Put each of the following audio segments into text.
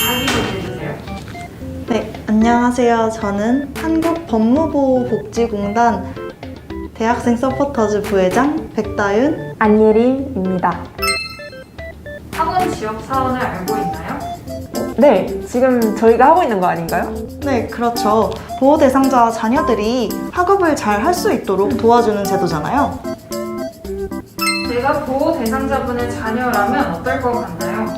자기소개해주세요. 네, 안녕하세요. 저는 한국법무보호복지공단 대학생 서포터즈 부회장 백다윤. 안예림입니다. 학원 지역 사원을 알고 있나요? 네, 지금 저희가 하고 있는 거 아닌가요? 네, 그렇죠. 보호 대상자 자녀들이 학업을 잘 할 수 있도록 도와주는 제도잖아요. 내가 보호 대상자분의 자녀라면 어떨 것 같나요?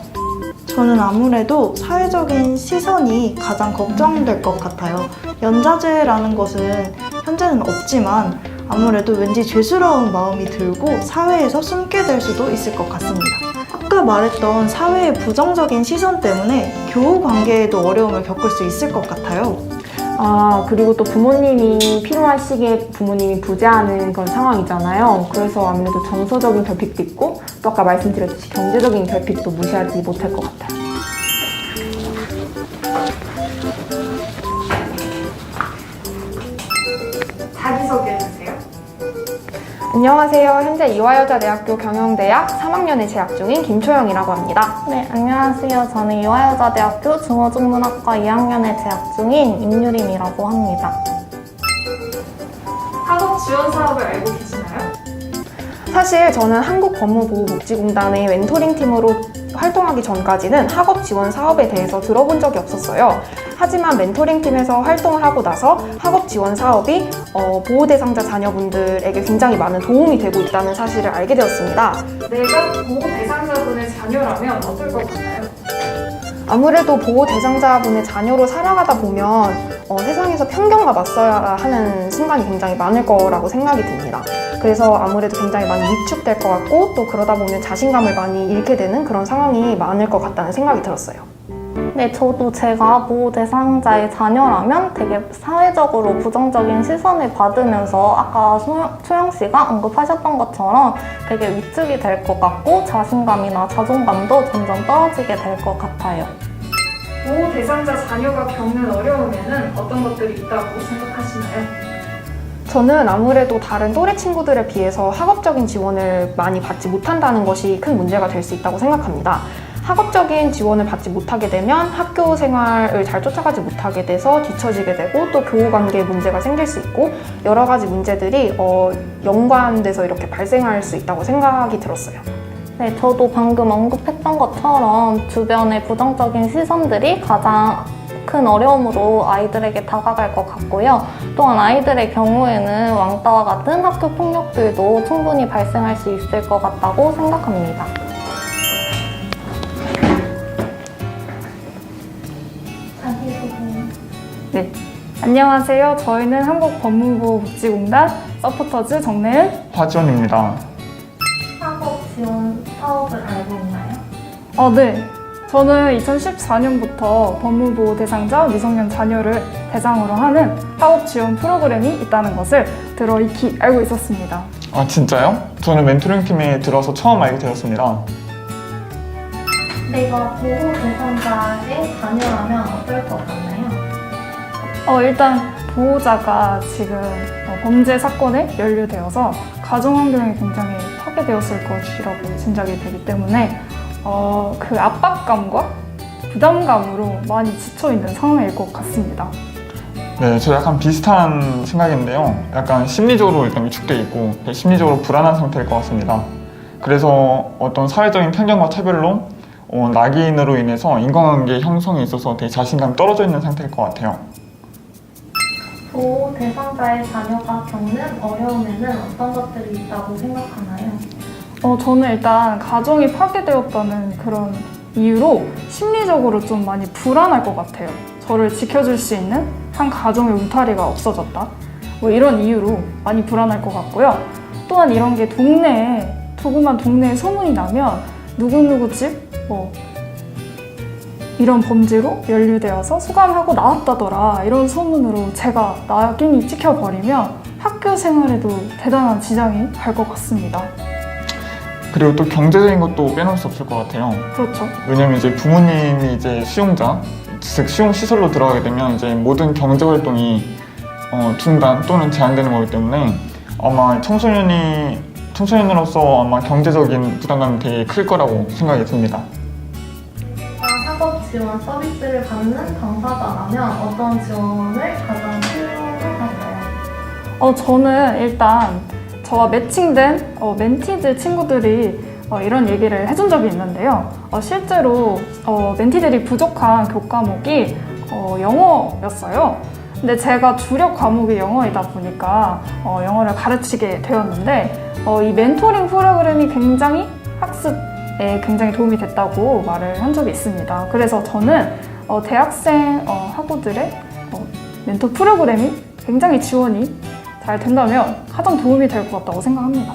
저는 아무래도 사회적인 시선이 가장 걱정될 것 같아요. 연자제라는 것은 현재는 없지만 아무래도 왠지 죄스러운 마음이 들고 사회에서 숨게 될 수도 있을 것 같습니다. 아까 말했던 사회의 부정적인 시선 때문에 교우 관계에도 어려움을 겪을 수 있을 것 같아요. 그리고 또 부모님이 필요한 시기에 부모님이 부재하는 그런 상황이잖아요. 그래서 아무래도 정서적인 결핍도 있고 또 아까 말씀드렸듯이 경제적인 결핍도 무시하지 못할 것 같아요. 자기소개해주세요. 안녕하세요. 현재 이화여자대학교 경영대학 3학년에 재학 중인 김초영이라고 합니다. 네, 안녕하세요. 저는 이화여자대학교 중어중문학과 2학년에 재학 중인 임유림이라고 합니다. 학업 지원 사업을 알고 계시나요? 사실 저는 한국법무보호복지공단의 멘토링 팀으로 활동하기 전까지는 학업 지원 사업에 대해서 들어본 적이 없었어요. 하지만 멘토링 팀에서 활동을 하고 나서 학업 지원 사업이 보호 대상자 자녀분들에게 굉장히 많은 도움이 되고 있다는 사실을 알게 되었습니다. 내가 보호 대상자분의 자녀라면 어떨 것 같나요? 아무래도 보호 대상자분의 자녀로 살아가다 보면 세상에서 편견과 맞서야 하는 순간이 굉장히 많을 거라고 생각이 듭니다. 그래서 아무래도 굉장히 많이 위축될 것 같고 또 그러다 보면 자신감을 많이 잃게 되는 그런 상황이 많을 것 같다는 생각이 들었어요. 네, 저도 제가 보호 대상자의 자녀라면 되게 사회적으로 부정적인 시선을 받으면서 아까 초영 씨가 언급하셨던 것처럼 되게 위축이 될 것 같고 자신감이나 자존감도 점점 떨어지게 될 것 같아요. 보호 대상자 자녀가 겪는 어려움에는 어떤 것들이 있다고 생각하시나요? 저는 아무래도 다른 또래 친구들에 비해서 학업적인 지원을 많이 받지 못한다는 것이 큰 문제가 될 수 있다고 생각합니다. 학업적인 지원을 받지 못하게 되면 학교 생활을 잘 쫓아가지 못하게 돼서 뒤처지게 되고 또 교우 관계에 문제가 생길 수 있고 여러 가지 문제들이 연관돼서 이렇게 발생할 수 있다고 생각이 들었어요. 네, 저도 방금 언급했던 것처럼 주변의 부정적인 시선들이 가장 큰 어려움으로 아이들에게 다가갈 것 같고요. 또한 아이들의 경우에는 왕따와 같은 학교 폭력들도 충분히 발생할 수 있을 것 같다고 생각합니다. 네, 안녕하세요. 저희는 한국법무보호복지공단 서포터즈 정내은 화지원입니다. 학업 지원 사업을 알고 있나요? 네. 저는 2014년부터 법무보호 대상자 미성년 자녀를 대상으로 하는 학업 지원 프로그램이 있다는 것을 들어 익히 알고 있었습니다. 아, 진짜요? 저는 멘토링 팀에 들어서 처음 알게 되었습니다. 내가 보호 대상자의 자녀라면 어떨 것 같나요? 일단 보호자가 지금 범죄 사건에 연루되어서 가정 환경이 굉장히 파괴되었을 것이라고 짐작이 되기 때문에 그 압박감과 부담감으로 많이 지쳐있는 상황일 것 같습니다. 네, 저 약간 비슷한 생각인데요. 약간 심리적으로 일단 위축돼 있고 심리적으로 불안한 상태일 것 같습니다. 그래서 어떤 사회적인 편견과 차별로 낙인으로 인해서 인간관계 형성에 있어서 되게 자신감이 떨어져 있는 상태일 것 같아요. 보호 대상자의 자녀가 겪는 어려움에는 어떤 것들이 있다고 생각하나요? 저는 일단 가정이 파괴되었다는 그런 이유로 심리적으로 좀 많이 불안할 것 같아요. 저를 지켜줄 수 있는 한 가정의 울타리가 없어졌다. 이런 이유로 많이 불안할 것 같고요. 또한 이런 게 조그만 동네에 소문이 나면 누구누구 집 이런 범죄로 연루되어서 수감하고 나왔다더라 이런 소문으로 제가 낙인이 찍혀버리면 학교 생활에도 대단한 지장이 갈 것 같습니다. 그리고 또 경제적인 것도 빼놓을 수 없을 것 같아요. 그렇죠. 왜냐면 이제 부모님이 이제 수용자, 즉 수용시설로 들어가게 되면 이제 모든 경제 활동이 중단 또는 제한되는 거기 때문에 아마 청소년으로서 아마 경제적인 부담감이 되게 클 거라고 생각이 듭니다. 지원 서비스를 받는 당사자라면 어떤 지원을 가장 필요로 할까요? 저는 일단 저와 매칭된 멘티드 친구들이 이런 얘기를 해준 적이 있는데요. 실제로 멘티들이 부족한 교과목이 영어였어요. 근데 제가 주력 과목이 영어이다 보니까 영어를 가르치게 되었는데 이 멘토링 프로그램이 굉장히 학습에 굉장히 도움이 됐다고 말을 한 적이 있습니다. 그래서 저는 대학생 학우들의 멘토 프로그램이 굉장히 지원이 잘 된다면 가장 도움이 될 것 같다고 생각합니다.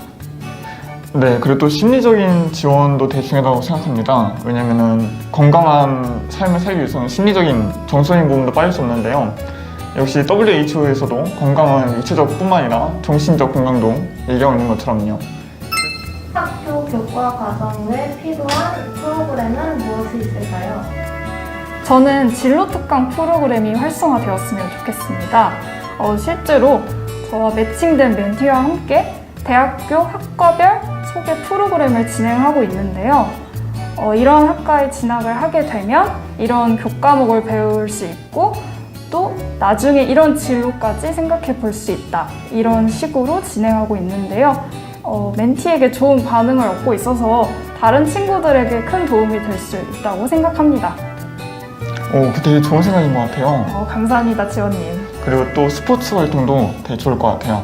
네, 그리고 또 심리적인 지원도 되게 중요하다고 생각합니다. 왜냐면은 건강한 삶을 살기 위해서는 심리적인 정서적인 부분도 빠질 수 없는데요. 역시 WHO에서도 건강은 육체적뿐만 아니라 정신적 건강도 얘기하고 있는 것처럼요. 학교 교과 과정 외 필요한 프로그램은 무엇이 있을까요? 저는 진로 특강 프로그램이 활성화되었으면 좋겠습니다. 실제로 저와 매칭된 멘티와 함께 대학교 학과별 소개 프로그램을 진행하고 있는데요. 이런 학과에 진학을 하게 되면 이런 교과목을 배울 수 있고 또 나중에 이런 진로까지 생각해 볼 수 있다. 이런 식으로 진행하고 있는데요. 멘티에게 좋은 반응을 얻고 있어서 다른 친구들에게 큰 도움이 될 수 있다고 생각합니다. 그 되게 좋은 생각인 것 같아요. 감사합니다, 지원님. 그리고 또 스포츠 활동도 되게 좋을 것 같아요.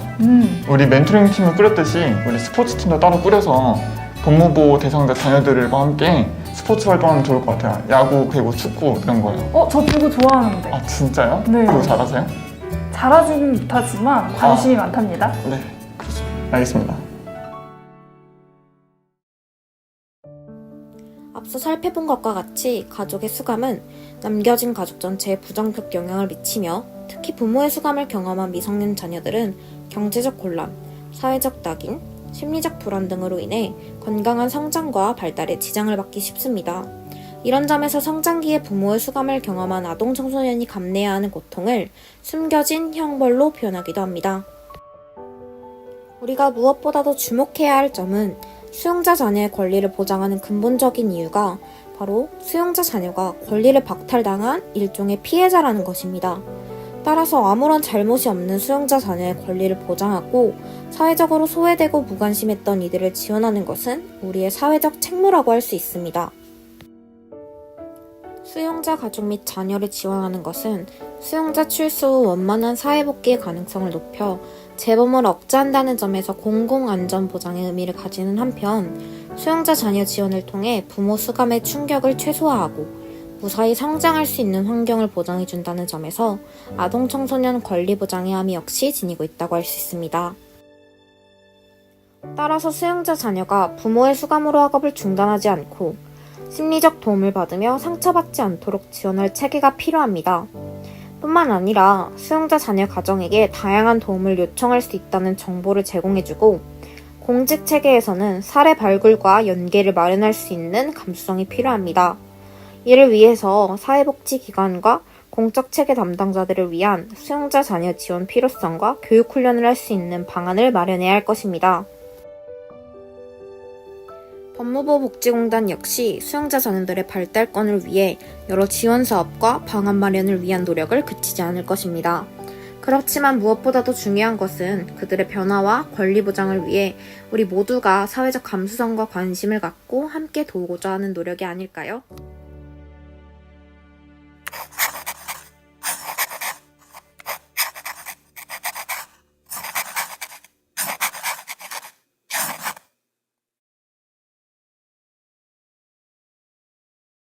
우리 멘토링 팀을 꾸렸듯이 우리 스포츠 팀도 따로 꾸려서 법무부 대상자 자녀들과 함께 스포츠 활동하면 좋을 것 같아요. 야구, 배구, 축구 이런 거요. 저 배구 좋아하는데. 아 진짜요? 네. 배구 잘하세요? 잘하지는 못하지만 관심이 많답니다. 네, 그렇습니다. 알겠습니다. 앞서 살펴본 것과 같이 가족의 수감은 남겨진 가족 전체에 부정적 영향을 미치며 특히 부모의 수감을 경험한 미성년 자녀들은 경제적 곤란, 사회적 낙인, 심리적 불안 등으로 인해 건강한 성장과 발달에 지장을 받기 쉽습니다. 이런 점에서 성장기에 부모의 수감을 경험한 아동 청소년이 감내해야 하는 고통을 숨겨진 형벌로 표현하기도 합니다. 우리가 무엇보다도 주목해야 할 점은 수용자 자녀의 권리를 보장하는 근본적인 이유가 바로 수용자 자녀가 권리를 박탈당한 일종의 피해자라는 것입니다. 따라서 아무런 잘못이 없는 수용자 자녀의 권리를 보장하고 사회적으로 소외되고 무관심했던 이들을 지원하는 것은 우리의 사회적 책무라고 할 수 있습니다. 수용자 가족 및 자녀를 지원하는 것은 수용자 출소 후 원만한 사회복귀의 가능성을 높여 재범을 억제한다는 점에서 공공안전 보장의 의미를 가지는 한편 수용자 자녀 지원을 통해 부모 수감의 충격을 최소화하고 무사히 성장할 수 있는 환경을 보장해준다는 점에서 아동 청소년 권리 보장의 함이 역시 지니고 있다고 할 수 있습니다. 따라서 수용자 자녀가 부모의 수감으로 학업을 중단하지 않고 심리적 도움을 받으며 상처받지 않도록 지원할 체계가 필요합니다. 뿐만 아니라 수용자 자녀 가정에게 다양한 도움을 요청할 수 있다는 정보를 제공해주고 공직 체계에서는 사례 발굴과 연계를 마련할 수 있는 감수성이 필요합니다. 이를 위해서 사회복지기관과 공적 체계 담당자들을 위한 수용자 자녀 지원 필요성과 교육 훈련을 할 수 있는 방안을 마련해야 할 것입니다. 법무부 복지공단 역시 수용자 자녀들의 발달권을 위해 여러 지원 사업과 방안 마련을 위한 노력을 그치지 않을 것입니다. 그렇지만 무엇보다도 중요한 것은 그들의 변화와 권리 보장을 위해 우리 모두가 사회적 감수성과 관심을 갖고 함께 도우고자 하는 노력이 아닐까요?